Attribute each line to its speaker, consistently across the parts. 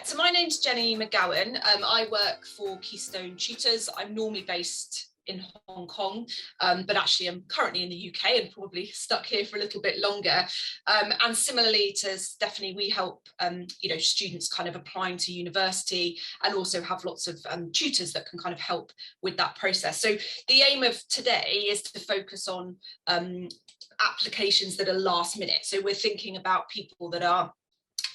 Speaker 1: So my name's Jenny McGowan. I work for Keystone Tutors. I'm normally based in Hong Kong, but actually I'm currently in the UK and probably stuck here for a little bit longer. And similarly to Stephanie, we help students kind of applying to university, and also have lots of tutors that can kind of help with that process. So the aim of today is to focus on applications that are last minute. So we're thinking about people that are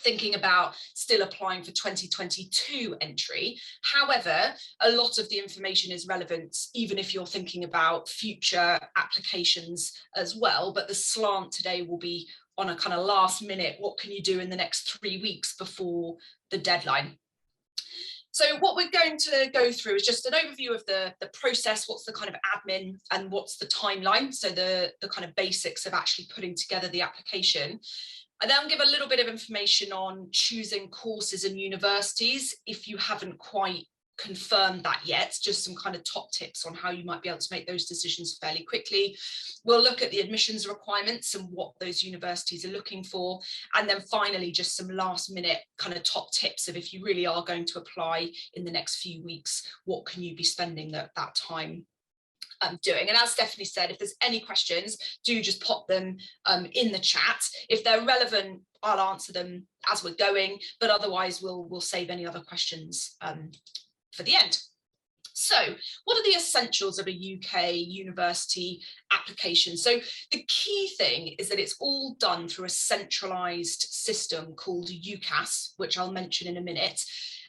Speaker 1: thinking about still applying for 2022 entry. However, a lot of the information is relevant even if you're thinking about future applications as well. But the slant today will be on a kind of last minute, what can you do in the next 3 weeks before the deadline? So what we're going to go through is just an overview of the process, what's the kind of admin and what's the timeline. So the kind of basics of actually putting together the application. And then give a little bit of information on choosing courses and universities if you haven't quite confirmed that yet, just some kind of top tips on how you might be able to make those decisions fairly quickly. We'll look at the admissions requirements and what those universities are looking for. And then finally, just some last minute kind of top tips of if you really are going to apply in the next few weeks, what can you be spending that time doing. And as Stephanie said, if there's any questions, do just pop them in the chat. If they're relevant, I'll answer them as we're going, but otherwise we'll save any other questions for the end. So what are the essentials of a UK university application? So the key thing is that it's all done through a centralised system called UCAS, which I'll mention in a minute,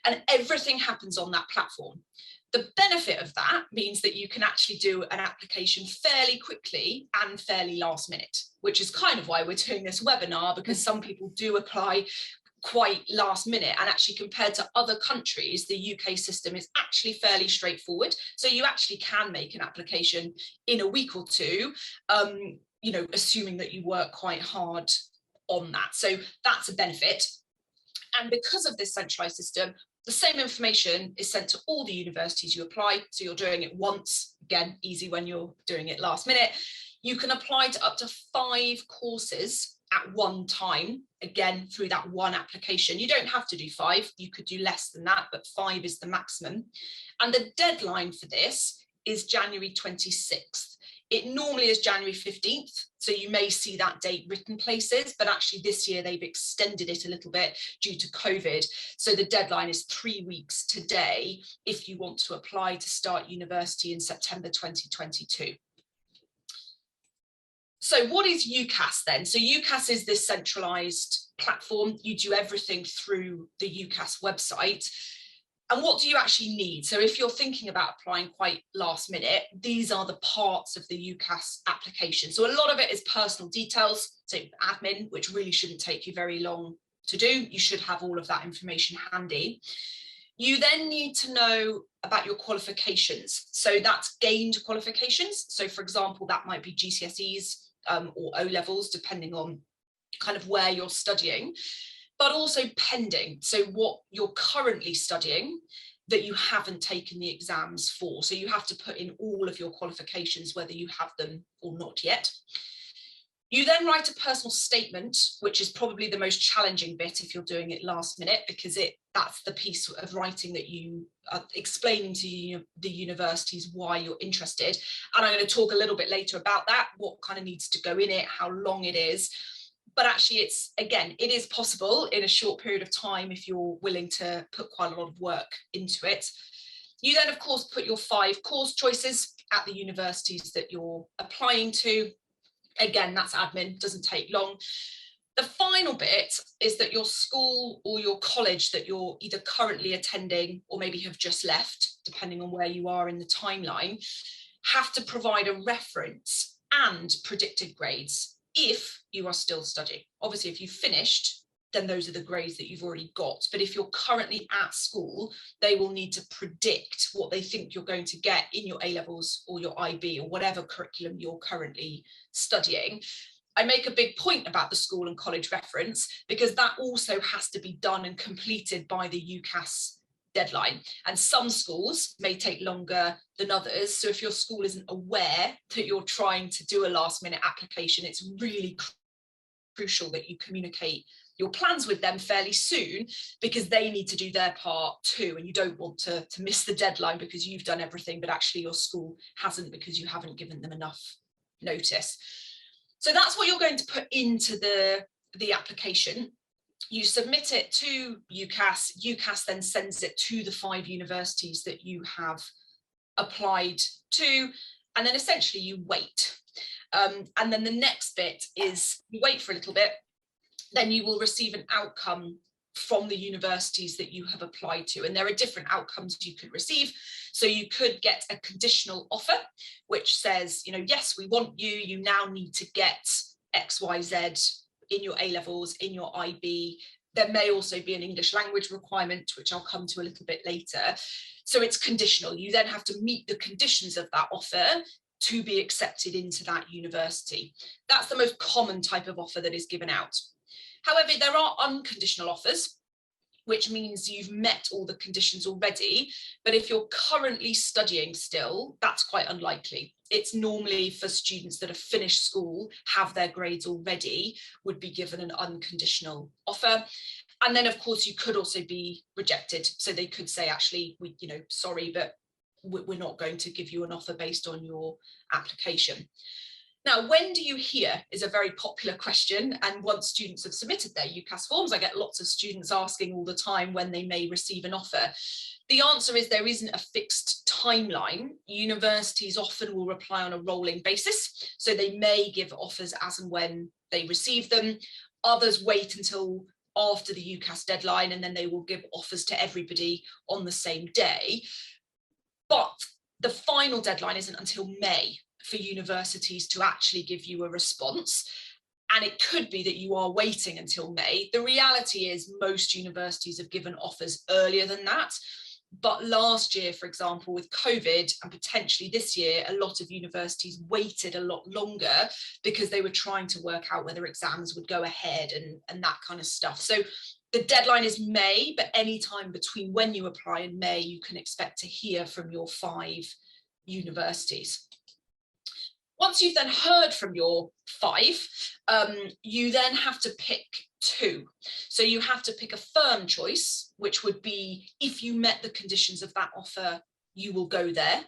Speaker 1: and everything happens on that platform. The benefit of that means that you can actually do an application fairly quickly and fairly last minute, which is kind of why we're doing this webinar, because some people do apply quite last minute, and actually compared to other countries, the UK system is actually fairly straightforward. So you actually can make an application in a week or two, assuming that you work quite hard on that. So that's a benefit. And because of this centralised system, the same information is sent to all the universities you apply. So you're doing it once, again, easy when you're doing it last minute. You can apply to up to 5 courses at one time, again, through that one application. You don't have to do 5, you could do less than that, but 5 is the maximum. And the deadline for this is January 26th. It normally is January 15th, so you may see that date written places, but actually this year they've extended it a little bit due to COVID. So the deadline is 3 weeks today if you want to apply to start university in September 2022. So what is UCAS then? So UCAS is this centralised platform. You do everything through the UCAS website. And what do you actually need? So if you're thinking about applying quite last minute, these are the parts of the UCAS application. So a lot of it is personal details, so admin, which really shouldn't take you very long to do. You should have all of that information handy. You then need to know about your qualifications. So that's gained qualifications. So for example, that might be GCSEs or O-levels, depending on kind of where you're studying. But also pending, so what you're currently studying that you haven't taken the exams for. So you have to put in all of your qualifications, whether you have them or not yet. You then write a personal statement, which is probably the most challenging bit if you're doing it last minute, because that's the piece of writing that you are explaining to the universities why you're interested. And I'm going to talk a little bit later about that, what kind of needs to go in it, how long it is. But actually, it is possible in a short period of time if you're willing to put quite a lot of work into it. You then, of course, put your 5 course choices at the universities that you're applying to. Again, that's admin, doesn't take long. The final bit is that your school or your college that you're either currently attending or maybe have just left, depending on where you are in the timeline, have to provide a reference and predicted grades if you are still studying. Obviously, if you've finished, then those are the grades that you've already got. But if you're currently at school, they will need to predict what they think you're going to get in your A-levels or your IB or whatever curriculum you're currently studying. I make a big point about the school and college reference because that also has to be done and completed by the UCAS deadline, and some schools may take longer than others. So if your school isn't aware that you're trying to do a last minute application, it's really crucial that you communicate your plans with them fairly soon, because they need to do their part too, and you don't want to miss the deadline because you've done everything but actually your school hasn't, because you haven't given them enough notice. So that's what you're going to put into the application. You submit it to UCAS. UCAS then sends it to the 5 universities that you have applied to, and then essentially you wait. And then the next bit is you wait for a little bit, then you will receive an outcome from the universities that you have applied to. And there are different outcomes you could receive. So you could get a conditional offer, which says, you know, yes, we want you, you now need to get X, Y, Z in your A-levels, in your IB. There may also be an English language requirement, which I'll come to a little bit later. So it's conditional. You then have to meet the conditions of that offer to be accepted into that university. That's the most common type of offer that is given out. However, there are unconditional offers, which means you've met all the conditions already. But if you're currently studying still, that's quite unlikely. It's normally for students that have finished school, have their grades already, would be given an unconditional offer. And then, of course, you could also be rejected. So they could say, actually, sorry, but we're not going to give you an offer based on your application. Now, when do you hear is a very popular question, and once students have submitted their UCAS forms, I get lots of students asking all the time when they may receive an offer. The answer is there isn't a fixed timeline. Universities often will reply on a rolling basis, so they may give offers as and when they receive them. Others wait until after the UCAS deadline, and then they will give offers to everybody on the same day. But the final deadline isn't until May for universities to actually give you a response. And it could be that you are waiting until May. The reality is most universities have given offers earlier than that. But last year, for example, with COVID, and potentially this year, a lot of universities waited a lot longer because they were trying to work out whether exams would go ahead and that kind of stuff. So the deadline is May, but any time between when you apply and May, you can expect to hear from your 5 universities. Once you've then heard from your 5, you then have to pick 2. So you have to pick a firm choice, which would be if you met the conditions of that offer, you will go there,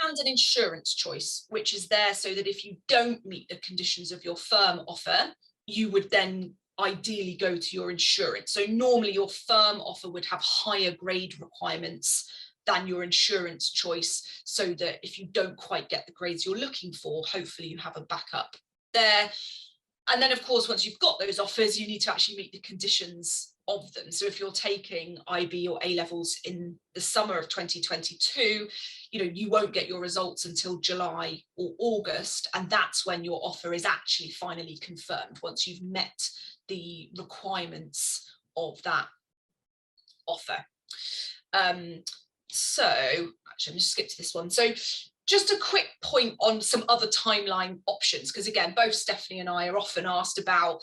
Speaker 1: and an insurance choice, which is there so that if you don't meet the conditions of your firm offer, you would then ideally go to your insurance. So normally your firm offer would have higher grade requirements than your insurance choice, so that if you don't quite get the grades you're looking for, hopefully you have a backup there. And then, of course, once you've got those offers, you need to actually meet the conditions of them. So if you're taking IB or A-levels in the summer of 2022, you won't get your results until July or August, and that's when your offer is actually finally confirmed, once you've met the requirements of that offer. So actually, I'm just skip to this one. So just a quick point on some other timeline options, because again, both Stephanie and I are often asked about,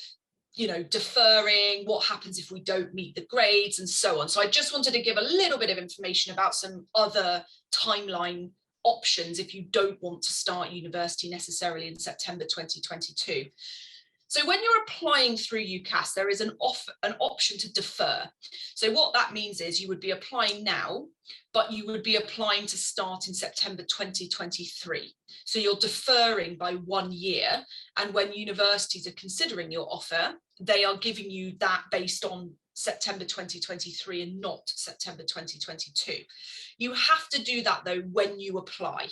Speaker 1: deferring, what happens if we don't meet the grades and so on. So I just wanted to give a little bit of information about some other timeline options if you don't want to start university necessarily in September 2022. So when you're applying through UCAS, there is an option to defer. So what that means is you would be applying now, but you would be applying to start in September 2023. So you're deferring by 1 year. And when universities are considering your offer, they are giving you that based on September 2023 and not September 2022. You have to do that though when you apply.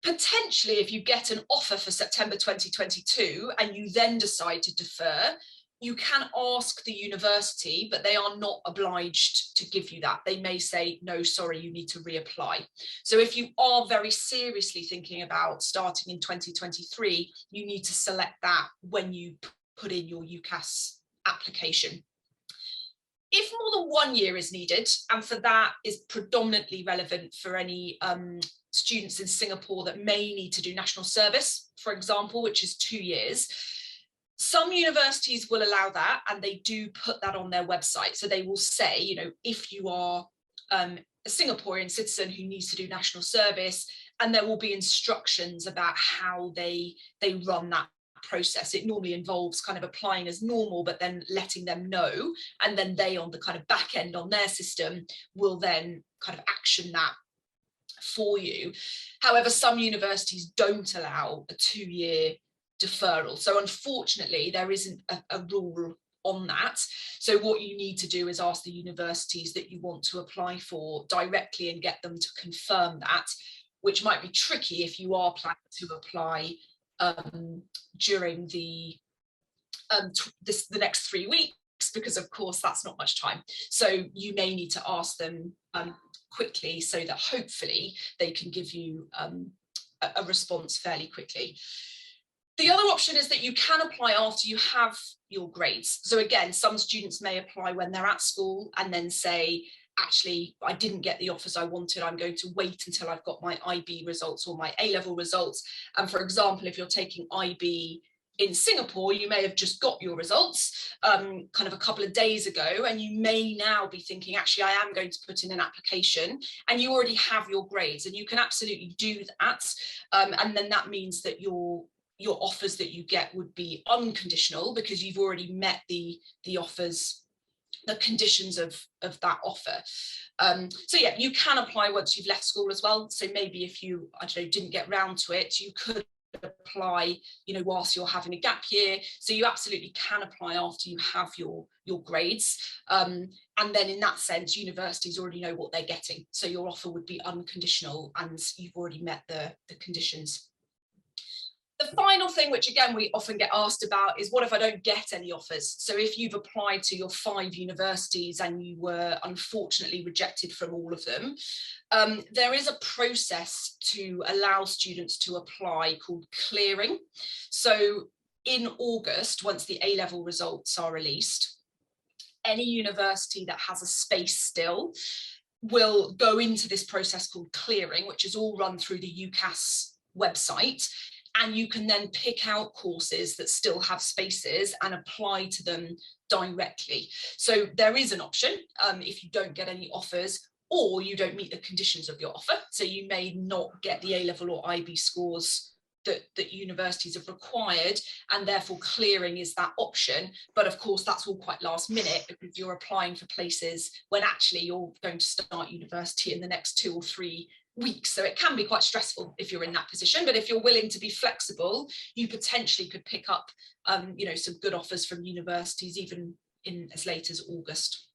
Speaker 1: Potentially, if you get an offer for September 2022 and you then decide to defer, you can ask the university, but they are not obliged to give you that. They may say, no, sorry, you need to reapply. So if you are very seriously thinking about starting in 2023, you need to select that when you put in your UCAS application. If more than 1 year is needed, and for that is predominantly relevant for any students in Singapore that may need to do national service, for example, which is 2 years. Some universities will allow that, and they do put that on their website. So they will say, if you are a Singaporean citizen who needs to do national service, and there will be instructions about how they run that process. It normally involves kind of applying as normal, but then letting them know, and then they on the kind of back end on their system will then kind of action that for you. However, some universities don't allow a 2-year deferral. So unfortunately, there isn't a rule on that. So what you need to do is ask the universities that you want to apply for directly and get them to confirm that, which might be tricky if you are planning to apply during the next 3 weeks, because of course that's not much time. So you may need to ask them quickly so that hopefully they can give you a response fairly quickly. The other option is that you can apply after you have your grades. So again, some students may apply when they're at school and then say, actually, I didn't get the offers I wanted. I'm going to wait until I've got my IB results or my A-level results. And for example, if you're taking IB in Singapore, you may have just got your results kind of a couple of days ago, and you may now be thinking, actually, I am going to put in an application, and you already have your grades, and you can absolutely do that. And then that means that your offers that you get would be unconditional, because you've already met the offers, the conditions of that offer. So yeah, you can apply once you've left school as well. So maybe if you, I don't know, didn't get round to it, you could apply, you know, whilst you're having a gap year. So you absolutely can apply after you have your grades. And then in that sense, universities already know what they're getting. So your offer would be unconditional and you've already met the conditions. The final thing, which again we often get asked about, is what if I don't get any offers? So if you've applied to your 5 universities and you were unfortunately rejected from all of them, there is a process to allow students to apply called clearing. So in August, once the A-level results are released, any university that has a space still will go into this process called clearing, which is all run through the UCAS website. And you can then pick out courses that still have spaces and apply to them directly. So there is an option if you don't get any offers or you don't meet the conditions of your offer. So you may not get the A-level or IB scores that universities have required, and therefore clearing is that option. But of course, that's all quite last minute, because you're applying for places when actually you're going to start university in the next 2 or 3 weeks. So it can be quite stressful if you're in that position. But if you're willing to be flexible, you potentially could pick up you know, some good offers from universities even in as late as August.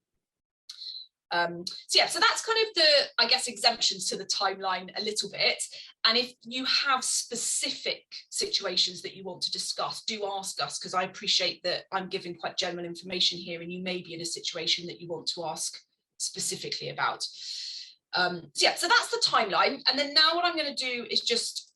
Speaker 1: So yeah, so that's kind of the, I guess, exemptions to the timeline a little bit. And if you have specific situations that you want to discuss, do ask us, because I appreciate that I'm giving quite general information here and you may be in a situation that you want to ask specifically about. So yeah, so that's the timeline. And then now what I'm going to do is just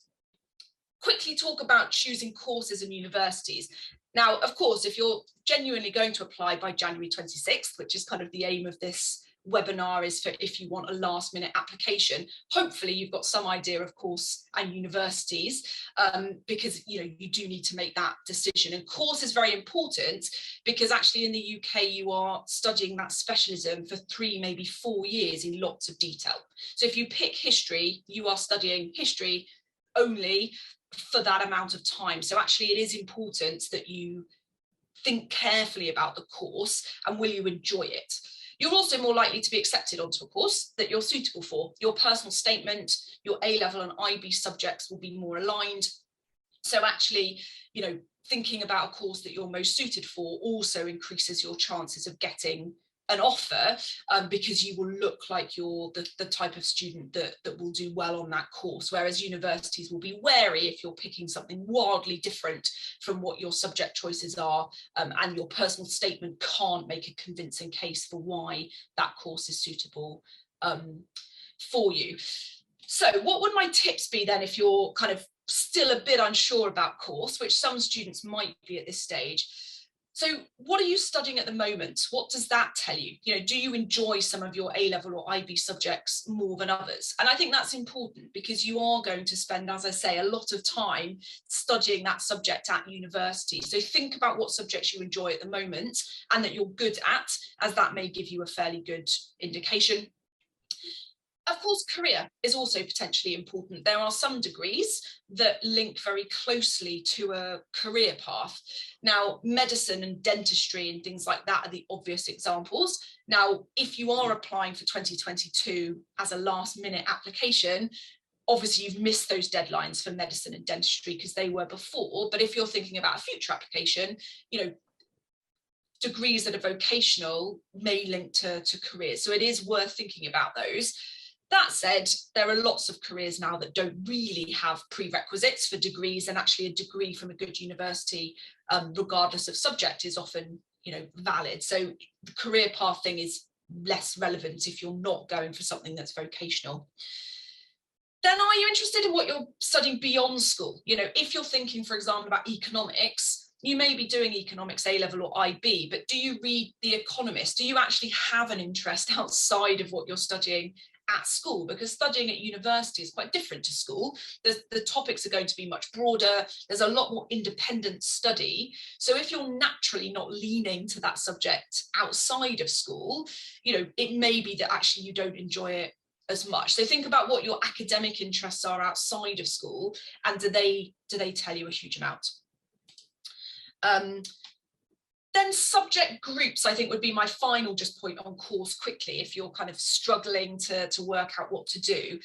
Speaker 1: quickly talk about choosing courses and universities. Now, of course, if you're genuinely going to apply by January 26th, which is kind of the aim of this webinar, is for if you want a last minute application, hopefully you've got some idea of course and universities, because you know you do need to make that decision. And course is very important because actually in the UK you are studying that specialism for 3, maybe 4 years in lots of detail. So if you pick history, you are studying history only for that amount of time. So actually it is important that you think carefully about the course and will you enjoy it. You're also more likely to be accepted onto a course that you're suitable for. Your personal statement, your A-level and IB subjects will be more aligned. So actually, you know, thinking about a course that you're most suited for also increases your chances of getting an offer, because you will look like you're the type of student that will do well on that course, whereas universities will be wary if you're picking something wildly different from what your subject choices are, and your personal statement can't make a convincing case for why that course is suitable for you. So what would my tips be then if you're kind of still a bit unsure about course, which some students might be at this stage? So what are you studying at the moment? What does that tell you? You know, do you enjoy some of your A-level or IB subjects more than others? And I think that's important because you are going to spend, as I say, a lot of time studying that subject at university. So think about what subjects you enjoy at the moment and that you're good at, as that may give you a fairly good indication. Of course, career is also potentially important. There are some degrees that link very closely to a career path. Now, medicine and dentistry and things like that are the obvious examples. Now, if you are applying for 2022 as a last minute application, obviously you've missed those deadlines for medicine and dentistry because they were before. But if you're thinking about a future application, you know, degrees that are vocational may link to careers. So it is worth thinking about those. That said, there are lots of careers now that don't really have prerequisites for degrees, and actually a degree from a good university, regardless of subject, is often, you know, valid. So the career path thing is less relevant if you're not going for something that's vocational. Then are you interested in what you're studying beyond school? You know, if you're thinking, for example, about economics, you may be doing economics A-level or IB, but do you read The Economist? Do you actually have an interest outside of what you're studying at school? Because studying at university is quite different to school. The topics are going to be much broader. There's a lot more independent study. So if you're naturally not leaning to that subject outside of school, you know, it may be that actually you don't enjoy it as much. So think about what your academic interests are outside of school, and do they tell you a huge amount? Then subject groups, I think, would be my final just point on course quickly, if you're kind of struggling to work out what to do.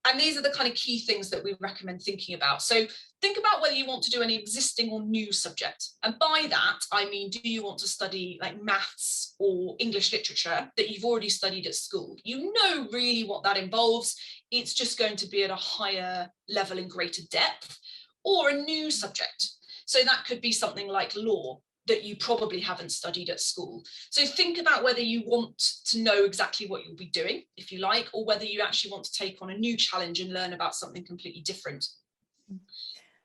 Speaker 1: And these are the kind of key things that we recommend thinking about. So think about whether you want to do an existing or new subject. And by that, I mean, do you want to study like maths or English literature that you've already studied at school? You know really what that involves. It's just going to be at a higher level in greater depth, or a new subject. So that could be something like law that you probably haven't studied at school. So think about whether you want to know exactly what you'll be doing, if you like, or whether you actually want to take on a new challenge and learn about something completely different.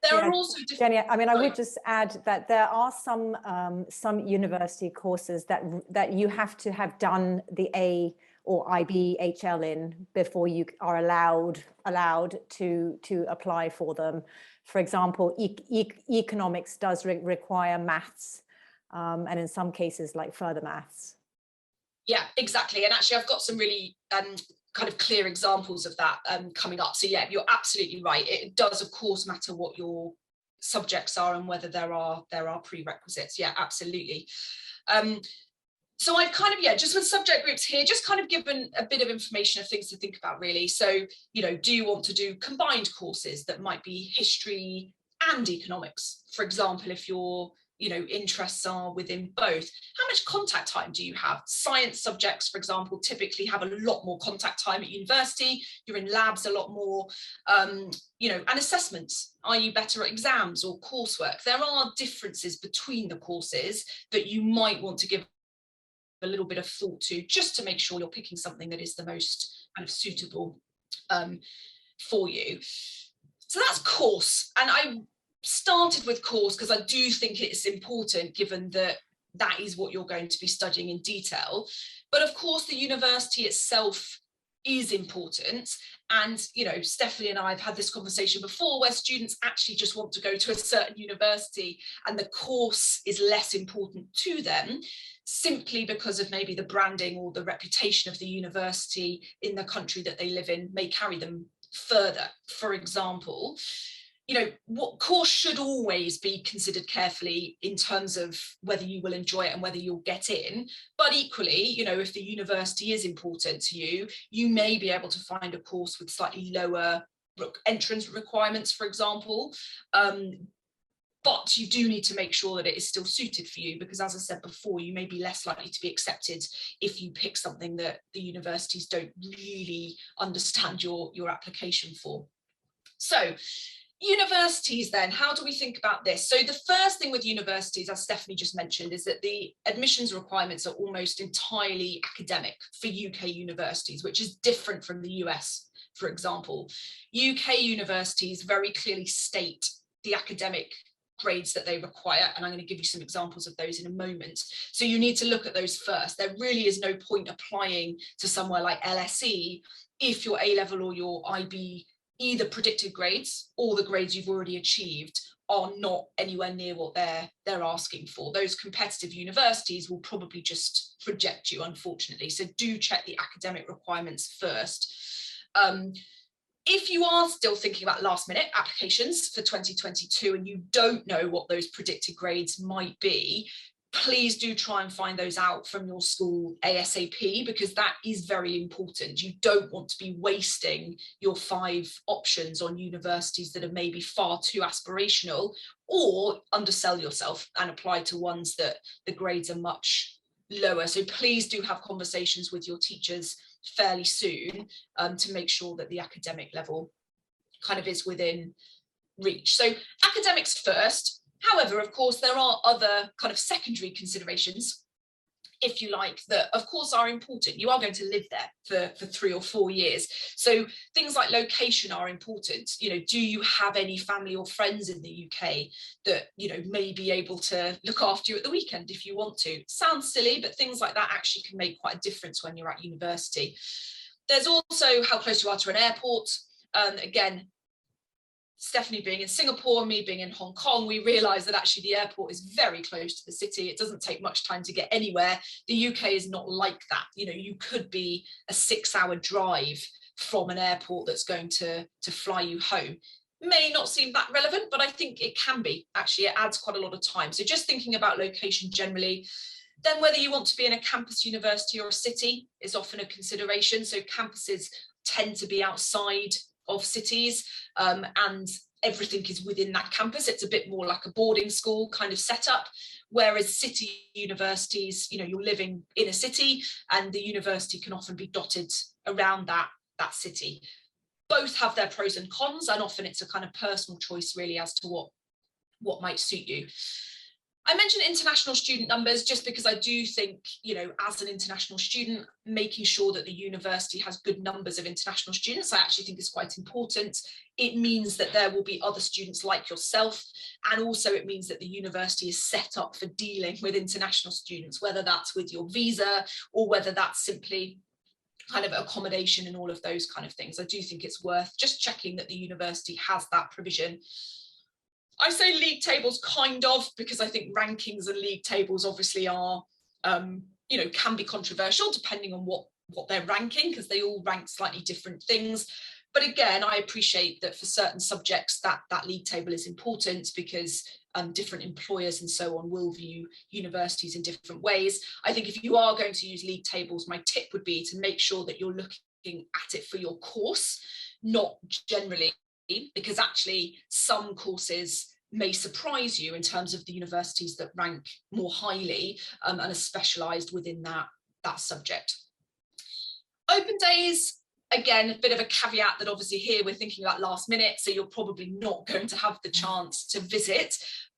Speaker 1: There are also different...
Speaker 2: Jenny, I mean, I would just add that there are some university courses that you have to have done the A or IB HL in before you are allowed to apply for them. For example, economics does require maths, and in some cases like further maths.
Speaker 1: Yeah, exactly. And actually I've got some really kind of clear examples of that coming up. So yeah, you're absolutely right. It does of course matter what your subjects are and whether there are prerequisites. Yeah, absolutely. So I've kind of, yeah, just with subject groups here, just kind of given a bit of information of things to think about really. So, you know, do you want to do combined courses that might be history and economics? For example, if your, you know, interests are within both. How much contact time do you have? Science subjects, for example, typically have a lot more contact time at university. You're in labs a lot more, you know, and assessments. Are you better at exams or coursework? There are differences between the courses that you might want to give a little bit of thought to, just to make sure you're picking something that is the most kind of suitable for you. So that's course. And I started with course because I do think it's important, given that that is what you're going to be studying in detail. But of course, the university itself is important. And, you know, Stephanie and I have had this conversation before where students actually just want to go to a certain university and the course is less important to them, simply because of maybe the branding or the reputation of the university in the country that they live in may carry them further. For example, you know, what course should always be considered carefully in terms of whether you will enjoy it and whether you'll get in. But equally, you know, if the university is important to you, you may be able to find a course with slightly lower entrance requirements, for example. But you do need to make sure that it is still suited for you, because as I said before, you may be less likely to be accepted if you pick something that the universities don't really understand your application for. So universities then, how do we think about this? So the first thing with universities, as Stephanie just mentioned, is that the admissions requirements are almost entirely academic for UK universities, which is different from the US, for example. UK universities very clearly state the academic grades that they require, and I'm going to give you some examples of those in a moment. So you need to look at those first. There really is no point applying to somewhere like LSE if your A-level or your IB either predicted grades or the grades you've already achieved are not anywhere near what they're asking for. Those competitive universities will probably just reject you, unfortunately. So do check the academic requirements first. If you are still thinking about last minute applications for 2022 and you don't know what those predicted grades might be, please do try and find those out from your school ASAP, because that is very important. You don't want to be wasting your 5 options on universities that are maybe far too aspirational, or undersell yourself and apply to ones that the grades are much lower. So please do have conversations with your teachers fairly soon to make sure that the academic level kind of is within reach. So academics first. However, of course, there are other kind of secondary considerations, if you like, that of course are important. You are going to live there for 3 or 4 years. So things like location are important. You know, do you have any family or friends in the UK that, you know, may be able to look after you at the weekend if you want to? Sounds silly, but things like that actually can make quite a difference when you're at university. There's also how close you are to an airport. Again, Stephanie being in Singapore, me being in Hong Kong, we realised that actually the airport is very close to the city. It doesn't take much time to get anywhere. The UK is not like that. You know, you could be a 6-hour drive from an airport that's going to fly you home. May not seem that relevant, but I think it can be. Actually, it adds quite a lot of time. So just thinking about location generally. Then whether you want to be in a campus university or a city is often a consideration. So campuses tend to be outside of cities, and everything is within that campus. It's a bit more like a boarding school kind of setup, whereas city universities, you know, you're living in a city and the university can often be dotted around that city. Both have their pros and cons, and often it's a kind of personal choice really as to what might suit you. I mentioned international student numbers just because I do think, you know, as an international student, making sure that the university has good numbers of international students, I actually think is quite important. It means that there will be other students like yourself, and also it means that the university is set up for dealing with international students, whether that's with your visa or whether that's simply kind of accommodation and all of those kind of things. I do think it's worth just checking that the university has that provision. I say league tables kind of, because I think rankings and league tables obviously are, you know, can be controversial depending on what they're ranking, because they all rank slightly different things. But again, I appreciate that for certain subjects that league table is important, because different employers and so on will view universities in different ways. I think if you are going to use league tables, my tip would be to make sure that you're looking at it for your course, not generally, because actually some courses may surprise you in terms of the universities that rank more highly and are specialised within that subject. Open days, again, a bit of a caveat that obviously here we're thinking about last minute, so you're probably not going to have the chance to visit.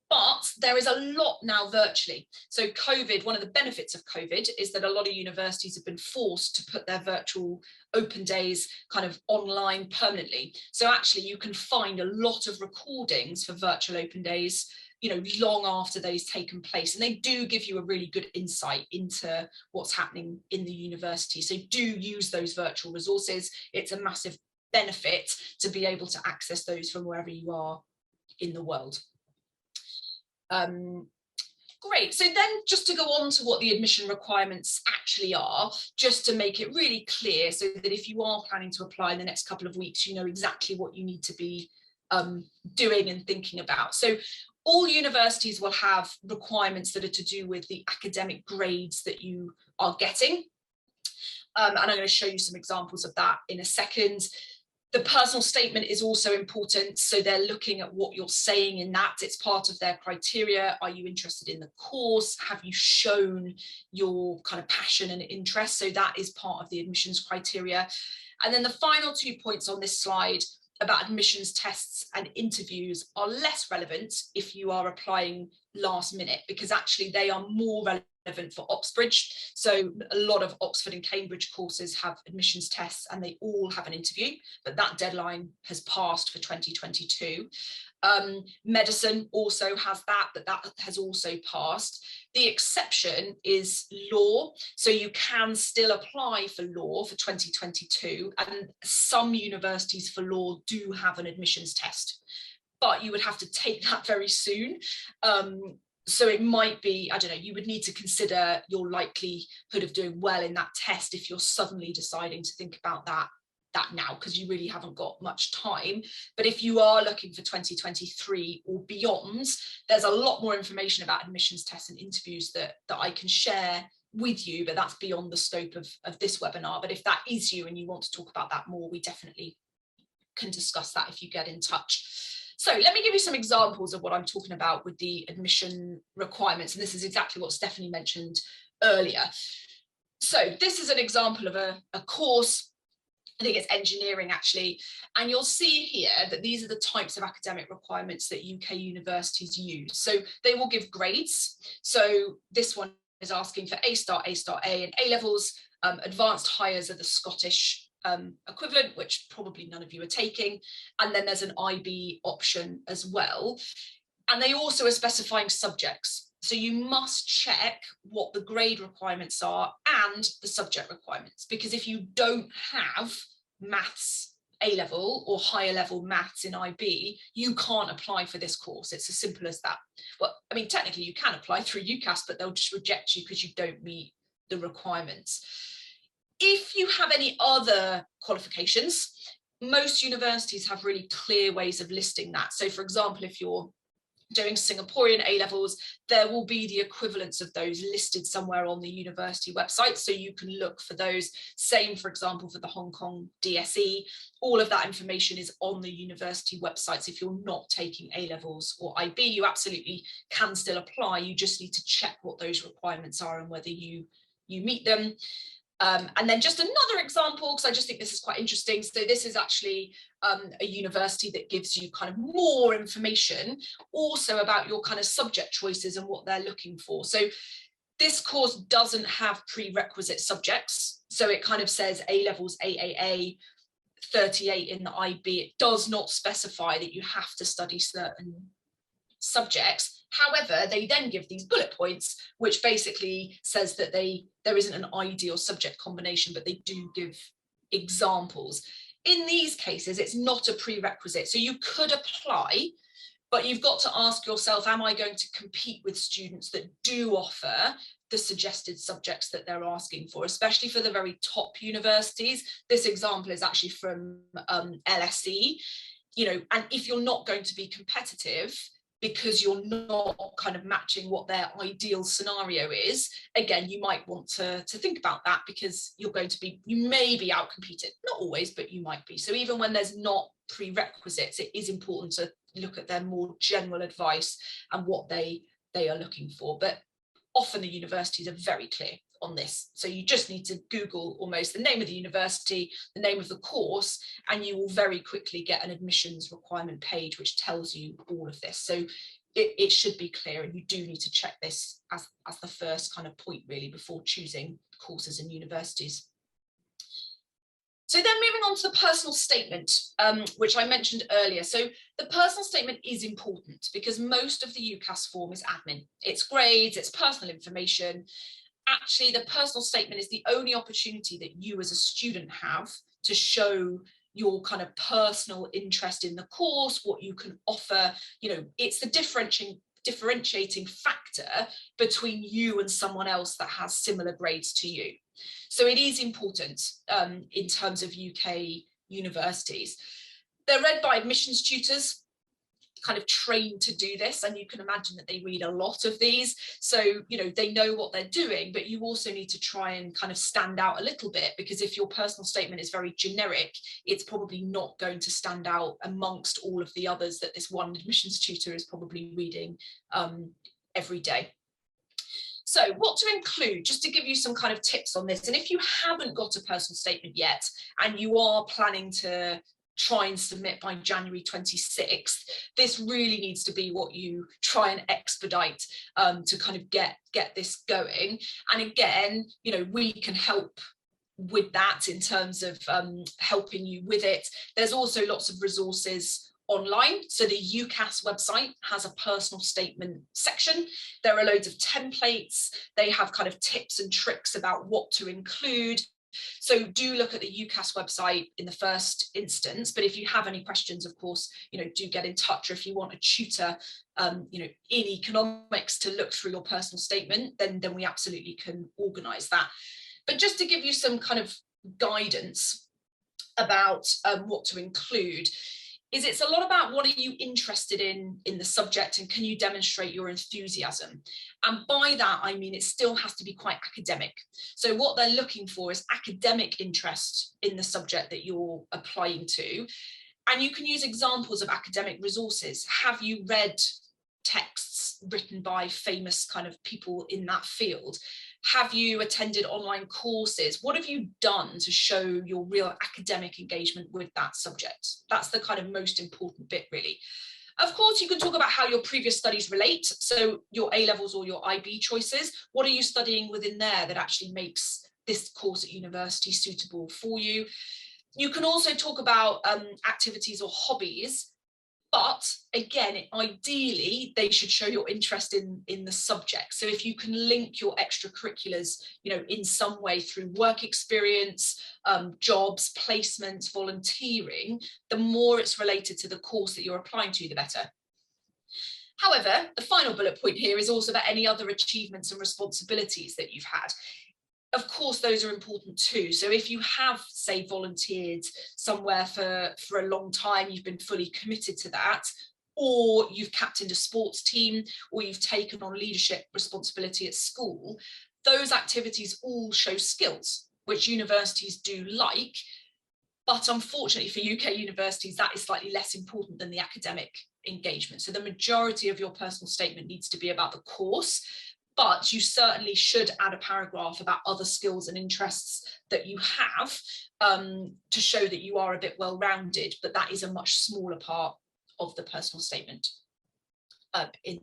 Speaker 1: But there is a lot now virtually. So COVID, one of the benefits of COVID is that a lot of universities have been forced to put their virtual open days kind of online permanently. So actually you can find a lot of recordings for virtual open days, you know, long after they've taken place. And they do give you a really good insight into what's happening in the university. So do use those virtual resources. It's a massive benefit to be able to access those from wherever you are in the world. Great. So then just to go on to what the admission requirements actually are, just to make it really clear, so that if you are planning to apply in the next couple of weeks, you know exactly what you need to be doing and thinking about. So all universities will have requirements that are to do with the academic grades that you are getting. And I'm going to show you some examples of that in a second. The personal statement is also important. So they're looking at what you're saying in that. It's part of their criteria. Are you interested in the course? Have you shown your kind of passion and interest? So that is part of the admissions criteria. And then the final 2 points on this slide about admissions tests and interviews are less relevant if you are applying last minute, because actually they are more relevant for Oxbridge. So a lot of Oxford and Cambridge courses have admissions tests and they all have an interview, but that deadline has passed for 2022. Medicine also has that, but that has also passed. The exception is law. So you can still apply for law for 2022, and some universities for law do have an admissions test, but you would have to take that very soon. So it might be, I don't know, you would need to consider your likelihood of doing well in that test if you're suddenly deciding to think about that that now because you really haven't got much time. But if you are looking for 2023 or beyond, there's a lot more information about admissions tests and interviews that I can share with you, but that's beyond the scope of this webinar. But if that is you and you want to talk about that more, we definitely can discuss that if you get in touch. So let me give you some examples of what I'm talking about with the admission requirements. And this is exactly what Stephanie mentioned earlier. So this is an example of a course. I think it's engineering actually, and you'll see here that these are the types of academic requirements that UK universities use. So they will give grades. So this one is asking for A star, A and A levels. Advanced hires are the Scottish equivalent, which probably none of you are taking. And then there's an IB option as well. And they also are specifying subjects. So you must check what the grade requirements are and the subject requirements, because if you don't have maths A-level or higher level maths in IB, you can't apply for this course. It's as simple as that. Well, I mean, technically you can apply through UCAS, but they'll just reject you because you don't meet the requirements. If you have any other qualifications, most universities have really clear ways of listing that. So for example, if you're doing Singaporean A-levels, there will be the equivalents of those listed somewhere on the university website, so you can look for those. Same, for example, for the Hong Kong DSE. All of that information is on the university websites. If you're not taking A-levels or IB, you absolutely can still apply. You just need to check what those requirements are and whether you meet them. And then just another example, because I just think this is quite interesting. So this is actually a university that gives you kind of more information also about your kind of subject choices and what they're looking for. So this course doesn't have prerequisite subjects. So it kind of says A-levels, AAA, 38 in the IB. It does not specify that you have to study certain subjects. However, they then give these bullet points, which basically says that there isn't an ideal subject combination, but they do give examples. In these cases, it's not a prerequisite. So you could apply, but you've got to ask yourself, am I going to compete with students that do offer the suggested subjects that they're asking for, especially for the very top universities? This example is actually from LSE, and if you're not going to be competitive, because you're not kind of matching what their ideal scenario is, again, you might want to think about that, because you may be outcompeted, not always, but you might be. So even when there's not prerequisites, it is important to look at their more general advice and what they are looking for. But often the universities are very clear on this. So you just need to Google almost the name of the university, the name of the course, and you will very quickly get an admissions requirement page which tells you all of this. So it should be clear, and you do need to check this as the first kind of point really before choosing courses and universities. So then moving on to the personal statement, which I mentioned earlier. So the personal statement is important because most of the UCAS form is admin. It's grades, it's personal information. Actually, the personal statement is the only opportunity that you as a student have to show your kind of personal interest in the course, what you can offer. It's the differentiating factor between you and someone else that has similar grades to you. So it is important in terms of UK universities. They're read by admissions tutors, kind of trained to do this, and you can imagine that they read a lot of these, so they know what they're doing. But you also need to try and kind of stand out a little bit, because if your personal statement is very generic, it's probably not going to stand out amongst all of the others that this one admissions tutor is probably reading every day. So what to include, just to give you some kind of tips on this, and if you haven't got a personal statement yet and you are planning to try and submit by January 26th, this really needs to be what you try and expedite to kind of get this going. And again, we can help with that in terms of helping you with it. There's also lots of resources online. So the UCAS website has a personal statement section. There are loads of templates. They have kind of tips and tricks about what to include. So do look at the UCAS website in the first instance, but if you have any questions, of course, do get in touch. Or if you want a tutor, in economics to look through your personal statement, then we absolutely can organise that. But just to give you some kind of guidance, about what to include is it's a lot about what are you interested in the subject, and can you demonstrate your enthusiasm? And by that, I mean, it still has to be quite academic. So what they're looking for is academic interest in the subject that you're applying to. And you can use examples of academic resources. Have you read texts written by famous kind of people in that field? Have you attended online courses? What have you done to show your real academic engagement with that subject? That's the kind of most important bit, really. Of course, you can talk about how your previous studies relate. So your A-levels or your IB choices, what are you studying within there that actually makes this course at university suitable for you? You can also talk about activities or hobbies. But again, ideally, they should show your interest in the subject. So if you can link your extracurriculars, in some way through work experience, jobs, placements, volunteering, the more it's related to the course that you're applying to, the better. However, the final bullet point here is also about any other achievements and responsibilities that you've had. Of course, those are important too. So if you have, say, volunteered somewhere for a long time, you've been fully committed to that, or you've captained a sports team, or you've taken on leadership responsibility at school, those activities all show skills, which universities do like. But unfortunately for UK universities, that is slightly less important than the academic engagement. So the majority of your personal statement needs to be about the course, but you certainly should add a paragraph about other skills and interests that you have to show that you are a bit well-rounded, but that is a much smaller part of the personal statement in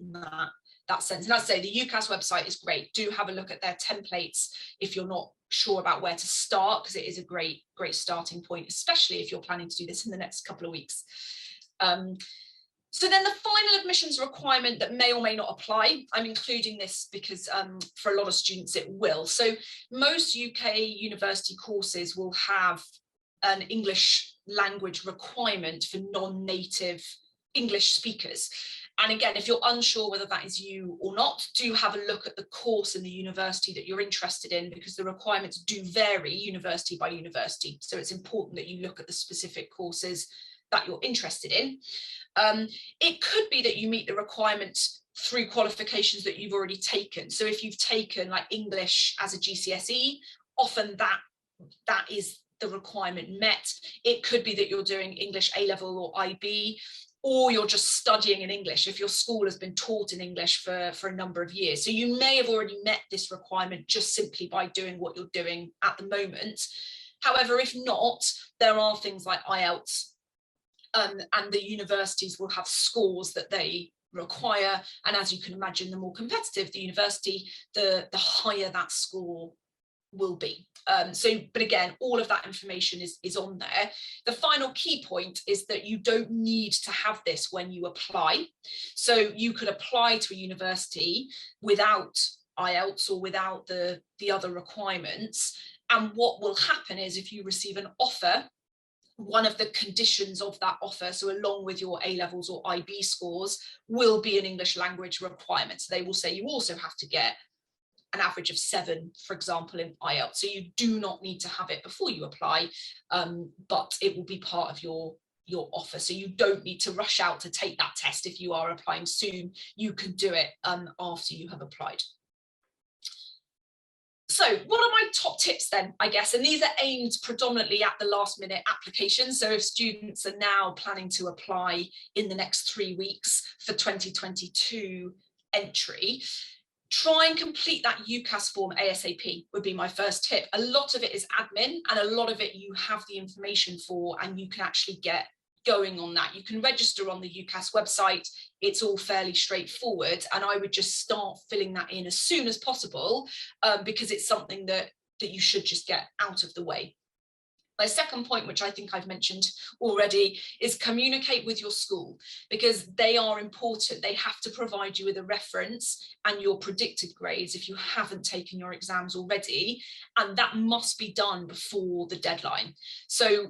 Speaker 1: that sense. And as I say, the UCAS website is great. Do have a look at their templates if you're not sure about where to start, because it is a great starting point, especially if you're planning to do this in the next couple of weeks. So then the final admissions requirement that may or may not apply, I'm including this because for a lot of students it will. So most UK university courses will have an English language requirement for non-native English speakers. And again, if you're unsure whether that is you or not, do have a look at the course in the university that you're interested in, because the requirements do vary university by university. So it's important that you look at the specific courses that you're interested in. It could be that you meet the requirements through qualifications that you've already taken. So if you've taken like English as a GCSE, often that is the requirement met. It could be that you're doing English A-level or IB, or you're just studying in English if your school has been taught in English for a number of years. So you may have already met this requirement just simply by doing what you're doing at the moment. However, if not, there are things like IELTS, and the universities will have scores that they require. And as you can imagine, the more competitive the university, the higher that score will be. But again, all of that information is on there. The final key point is that you don't need to have this when you apply. So you could apply to a university without IELTS or without the other requirements. And what will happen is if you receive an offer, one of the conditions of that offer, so along with your A-levels or IB scores, will be an English language requirement. So they will say you also have to get an average of 7, for example, in IELTS. So you do not need to have it before you apply, but it will be part of your offer. So you don't need to rush out to take that test if you are applying soon. You can do it after you have applied. So what are my top tips then, I guess? And these are aimed predominantly at the last minute application. So if students are now planning to apply in the next 3 weeks for 2022 entry, try and complete that UCAS form ASAP would be my first tip. A lot of it is admin, and a lot of it you have the information for, and you can actually get going on that. You can register on the UCAS website. It's all fairly straightforward, and I would just start filling that in as soon as possible, because it's something that you should just get out of the way. My second point, which I think I've mentioned already, is communicate with your school, because they are important. They have to provide you with a reference and your predicted grades if you haven't taken your exams already, and that must be done before the deadline. So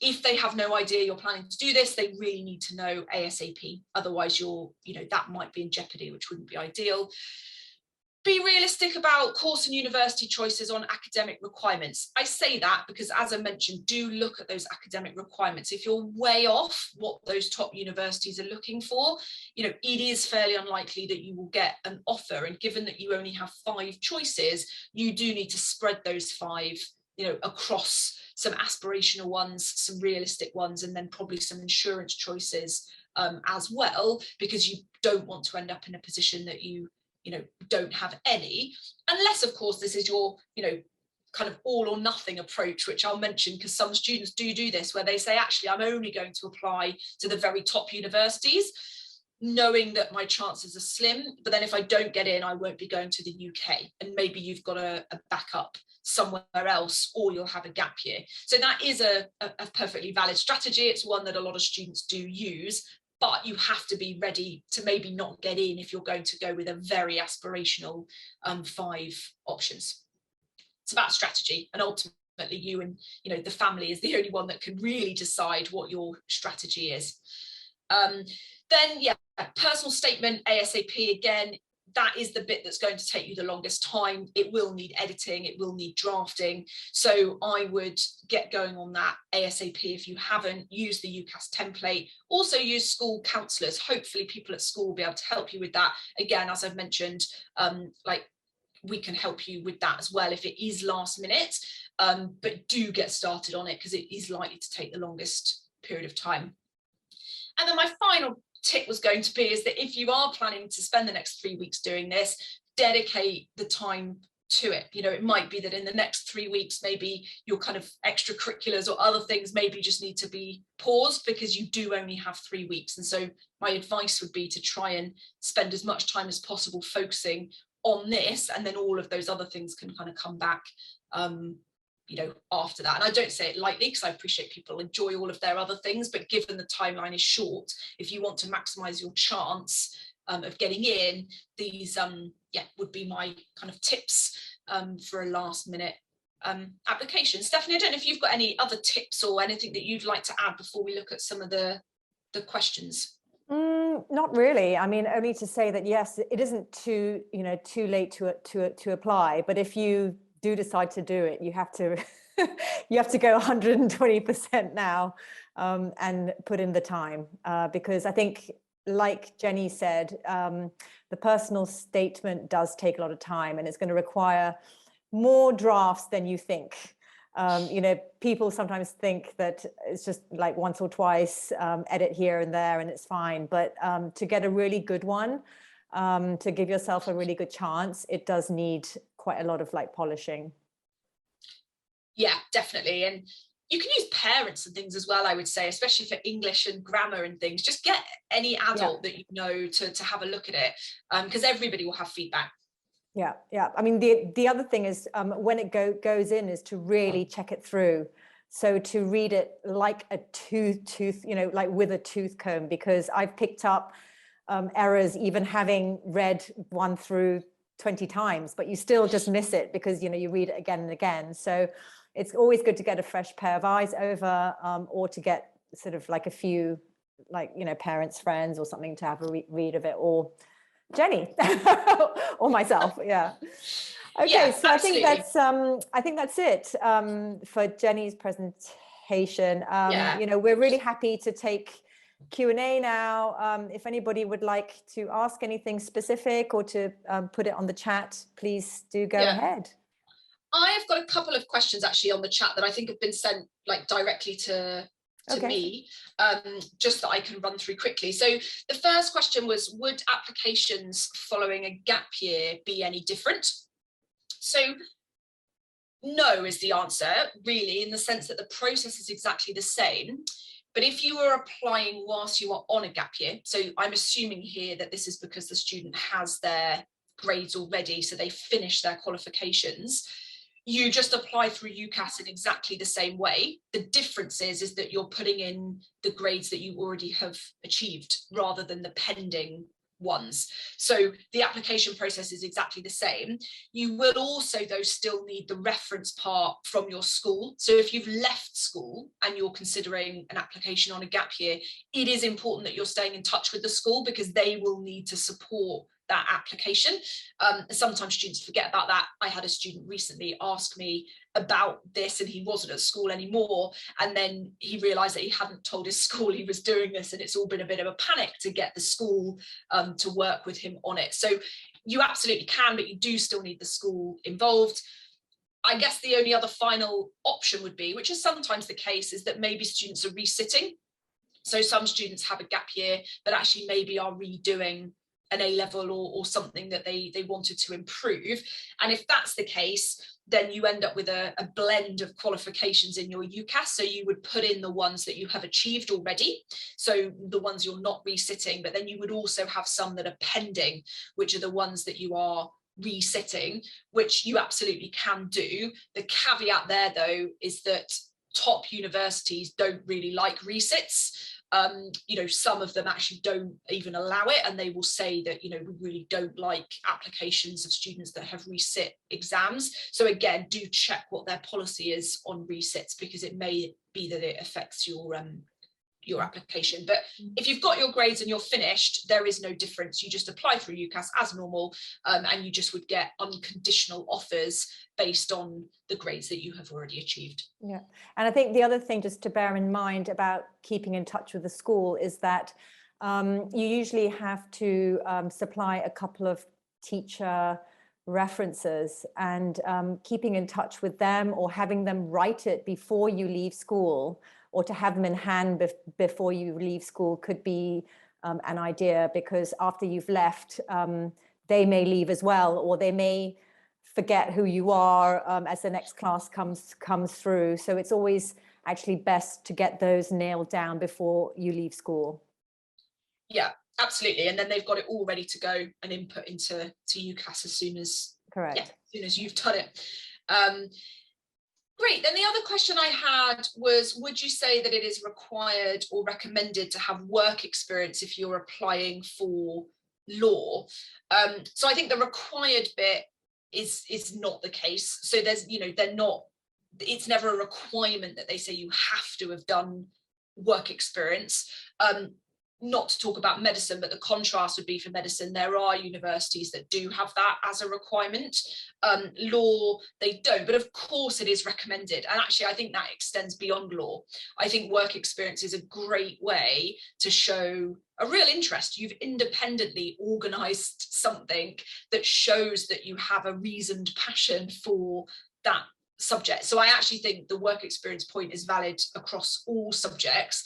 Speaker 1: if they have no idea you're planning to do this, they really need to know ASAP. Otherwise, that might be in jeopardy, which wouldn't be ideal. Be realistic about course and university choices on academic requirements. I say that because, as I mentioned, do look at those academic requirements. If you're way off what those top universities are looking for, you know, it is fairly unlikely that you will get an offer. And given that you only have 5 choices, you do need to spread those 5, you know, across some aspirational ones, some realistic ones, and then probably some insurance choices as well, because you don't want to end up in a position that you know, don't have any, unless of course this is your, you know, kind of all or nothing approach, which I'll mention, because some students do this, where they say, actually, I'm only going to apply to the very top universities, knowing that my chances are slim, but then if I don't get in, I won't be going to the UK, and maybe you've got a backup somewhere else, or you'll have a gap year. So that is a perfectly valid strategy. It's one that a lot of students do use, but you have to be ready to maybe not get in if you're going to go with a very aspirational 5 options. It's about strategy, and ultimately you and, you know, the family is the only one that can really decide what your strategy is. Then, yeah, personal statement ASAP, again, that is the bit that's going to take you the longest time. It will need editing, it will need drafting. So I would get going on that ASAP if you haven't. Use the UCAS template. Also use school counsellors. Hopefully people at school will be able to help you with that. Again, as I've mentioned, like, we can help you with that as well if it is last minute, but do get started on it because it is likely to take the longest period of time. And then my final tip was going to be is that if you are planning to spend the next 3 weeks doing this, dedicate the time to it. You know, it might be that in the next 3 weeks, maybe your kind of extracurriculars or other things maybe just need to be paused because you do only have 3 weeks. And so my advice would be to try and spend as much time as possible focusing on this, and then all of those other things can kind of come back you know, after that. And I don't say it lightly because I appreciate people enjoy all of their other things, but given the timeline is short, if you want to maximize your chance of getting in, these yeah, would be my kind of tips for a last minute application. Stephanie, I don't know if you've got any other tips or anything that you'd like to add before we look at some of the questions.
Speaker 2: Not really. I mean, only to say that yes, it isn't too late to apply, but if you do decide to do it, you have to you have to go 120% now and put in the time, because I think, like Jenny said, the personal statement does take a lot of time, and it's going to require more drafts than you think. You know, people sometimes think that it's just like once or twice, edit here and there, and it's fine. But to get a really good one, to give yourself a really good chance, it does need quite a lot of like polishing.
Speaker 1: Yeah, definitely. And you can use parents and things as well, I would say, especially for English and grammar and things. Just get any adult that you know to have a look at it, because everybody will have feedback.
Speaker 2: Yeah. I mean, the other thing is when it goes in is to really check it through. So to read it like a tooth, you know, like with a tooth comb, because I've picked up errors even having read 1 through 20 times, but you still just miss it because, you know, you read it again and again. So it's always good to get a fresh pair of eyes over, or to get sort of like a few, like, you know, parents, friends or something to have a read of it, or Jenny or myself. Yeah. Okay.
Speaker 1: Yeah,
Speaker 2: so
Speaker 1: absolutely.
Speaker 2: I think that's it for Jenny's presentation. You know, we're really happy to take Q&A now. If anybody would like to ask anything specific or to put it on the chat, please do go ahead.
Speaker 1: I've got a couple of questions actually on the chat that I think have been sent like directly to me, just that I can run through quickly. So the first question was, would applications following a gap year be any different? So no is the answer, really, in the sense that the process is exactly the same. But if you are applying whilst you are on a gap year, so I'm assuming here that this is because the student has their grades already, so they finish their qualifications, you just apply through UCAS in exactly the same way. The difference is that you're putting in the grades that you already have achieved rather than the pending ones. So the application process is exactly the same. You will also, though, still need the reference part from your school. So if you've left school and you're considering an application on a gap year, it is important that you're staying in touch with the school, because they will need to support that application. Sometimes students forget about that. I had a student recently ask me about this, and he wasn't at school anymore, and then he realized that he hadn't told his school he was doing this, and it's all been a bit of a panic to get the school to work with him on it. So you absolutely can, but you do still need the school involved. I guess the only other final option would be, which is sometimes the case, is that maybe students are resitting. So some students have a gap year, but actually maybe are redoing an A-level or something that they wanted to improve. And if that's the case, then you end up with a blend of qualifications in your UCAS. So you would put in the ones that you have achieved already, so the ones you're not resitting, but then you would also have some that are pending, which are the ones that you are resitting, which you absolutely can do. The caveat there, though, is that top universities don't really like resits. You know, some of them actually don't even allow it, and they will say that, you know, we really don't like applications of students that have resit exams. So again, do check what their policy is on resits, because it may be that it affects your application. But if you've got your grades and you're finished, there is no difference. You just apply through UCAS as normal, and you just would get unconditional offers based on the grades that you have already achieved.
Speaker 2: Yeah, and I think the other thing just to bear in mind about keeping in touch with the school is that you usually have to supply a couple of teacher references, and keeping in touch with them or having them write it before you leave school, or to have them in hand before you leave school could be an idea, because after you've left, they may leave as well, or they may forget who you are as the next class comes through. So it's always actually best to get those nailed down before you leave school.
Speaker 1: Yeah, absolutely. And then they've got it all ready to go and input into UCAS as soon as,
Speaker 2: correct.
Speaker 1: Yeah, as soon as you've done it. Great. Then the other question I had was, would you say that it is required or recommended to have work experience if you're applying for law? So I think the required bit is not the case. So there's, you know, it's never a requirement that they say you have to have done work experience. Not to talk about medicine, but the contrast would be for medicine. There are universities that do have that as a requirement. Law, they don't, but of course it is recommended. And actually, I think that extends beyond law. I think work experience is a great way to show a real interest. You've independently organised something that shows that you have a reasoned passion for that subject. So I actually think the work experience point is valid across all subjects.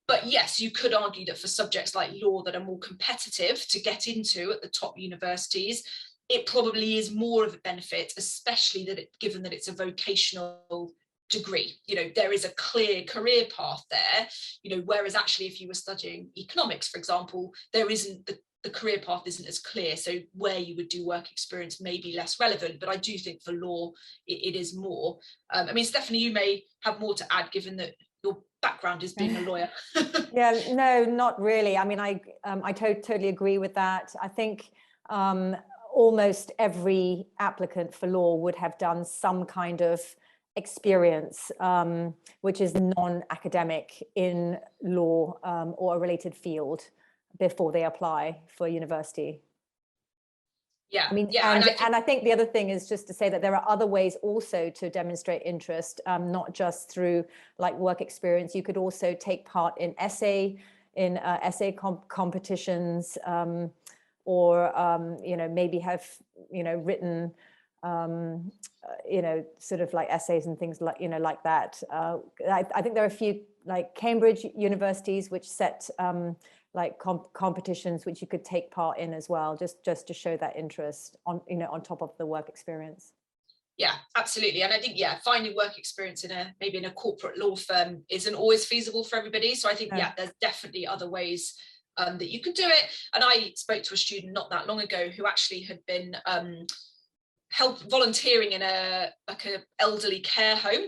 Speaker 1: But yes, you could argue that for subjects like law that are more competitive to get into at the top universities, it probably is more of a benefit, especially given that it's a vocational degree. You know, there is a clear career path there, you know, whereas actually if you were studying economics, for example, there isn't the career path isn't as clear. So where you would do work experience may be less relevant, but I do think for law, it is more. I mean, Stephanie, you may have more to add, given that your background is being a lawyer.
Speaker 2: Yeah, no, not really. I mean, I totally agree with that. I think almost every applicant for law would have done some kind of experience, which is non-academic in law or a related field before they apply for university.
Speaker 1: Yeah,
Speaker 2: I mean,
Speaker 1: yeah,
Speaker 2: and I think the other thing is just to say that there are other ways also to demonstrate interest, not just through like work experience. You could also take part in essay competitions, or you know, maybe have, you know, written you know, sort of like essays and things like, you know, like that. I think there are a few like Cambridge universities which set like competitions which you could take part in as well, just to show that interest on, you know, on top of the work experience.
Speaker 1: Yeah, absolutely. And I think, yeah, finding work experience maybe in a corporate law firm isn't always feasible for everybody. So I think, yeah, there's definitely other ways that you can do it. And I spoke to a student not that long ago who actually had been volunteering in a elderly care home,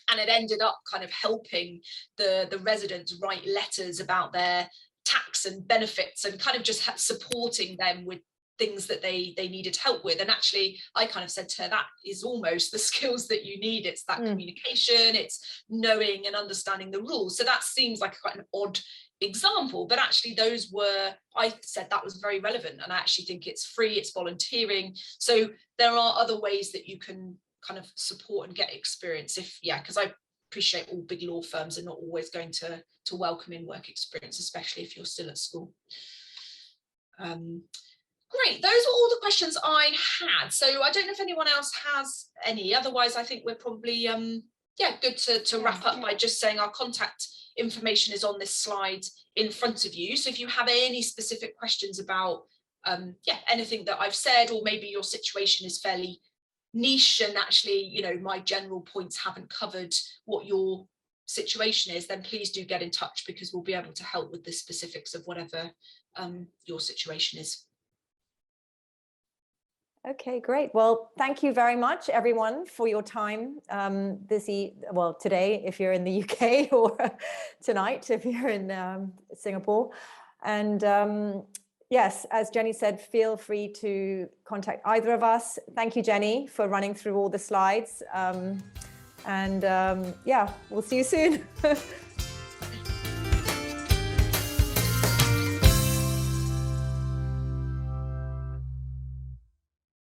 Speaker 1: and it ended up kind of helping the residents write letters about their tax and benefits, and kind of just supporting them with things that they needed help with. And actually I kind of said to her, that is almost the skills that you need. It's that communication, it's knowing and understanding the rules. So that seems like quite an odd example, but actually those were, I said that was very relevant, and I actually think it's free, it's volunteering. So there are other ways that you can kind of support and get experience because I appreciate all big law firms are not always going to welcome in work experience, especially if you're still at school. Great, those were all the questions I had. So I don't know if anyone else has any. Otherwise, I think we're probably good to wrap up by just saying our contact information is on this slide in front of you. So if you have any specific questions about anything that I've said, or maybe your situation is fairly niche and actually, you know, my general points haven't covered what your situation is, then please do get in touch, because we'll be able to help with the specifics of whatever your situation is.
Speaker 2: Okay, great. Well, thank you very much, everyone, for your time today, if you're in the UK, or tonight, if you're in Singapore. And yes, as Jenny said, feel free to contact either of us. Thank you, Jenny, for running through all the slides. We'll see you soon.